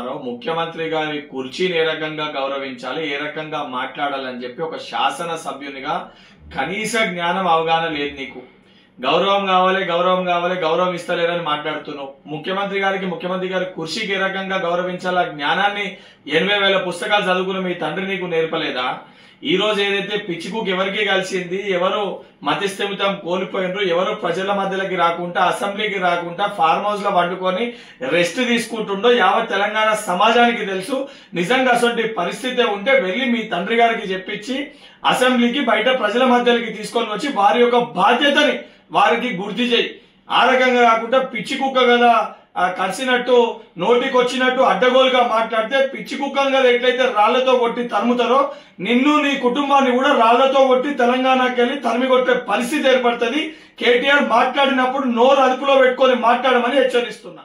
రామారావు ముఖ్యమంత్రి గారి కుర్చీని ఏ రకంగా గౌరవించాలి, ఏ రకంగా మాట్లాడాలని చెప్పి ఒక శాసన సభ్యునిగా కనీస జ్ఞానం అవగాహన లేదు నీకు. గౌరవం కావాలి, గౌరవం కావాలి, గౌరవం ఇస్తలేరని మాట్లాడుతున్నావు. ముఖ్యమంత్రి గారి కుర్చీకి ఏ రకంగా గౌరవించాలా జ్ఞానాన్ని 80,000 పుస్తకాలు చదువుకున్న మీ తండ్రి నీకు నేర్పలేదా? ఈ రోజు ఏదైతే పిచ్చికుకి ఎవరికి కలిసింది, ఎవరు మతిస్థిమితం కోల్పోయినరు, ఎవరు ప్రజల మధ్యలోకి రాకుండా, అసెంబ్లీకి రాకుండా ఫార్మ్ హౌస్ లో వండుకొని రెస్ట్ తీసుకుంటుండో యావత్ తెలంగాణ సమాజానికి తెలుసు. నిజంగా అసలు పరిస్థితి ఉంటే వెళ్ళి మీ తండ్రి గారికి చెప్పించి అసెంబ్లీకి బయట ప్రజల మధ్యలోకి తీసుకొని వచ్చి వారి యొక్క బాధ్యతని వారికి గుర్తు చేయి. ఆ రకంగా కాకుండా పిచ్చి కుక్క కదా కలిసినట్టు నోటికి వచ్చినట్టు అడ్డగోలుగా మాట్లాడితే, పిచ్చి కుక్కను కదా ఎట్లయితే రాళ్లతో కొట్టి తరుముతారో నిన్ను నీ కుటుంబాన్ని కూడా రాళ్లతో కొట్టి తెలంగాణకి వెళ్ళి తరిమి కొట్టే పరిస్థితి ఏర్పడుతుంది. కేటీఆర్ మాట్లాడినప్పుడు నోరు అదుపులో పెట్టుకొని మాట్లాడమని హెచ్చరిస్తున్నా.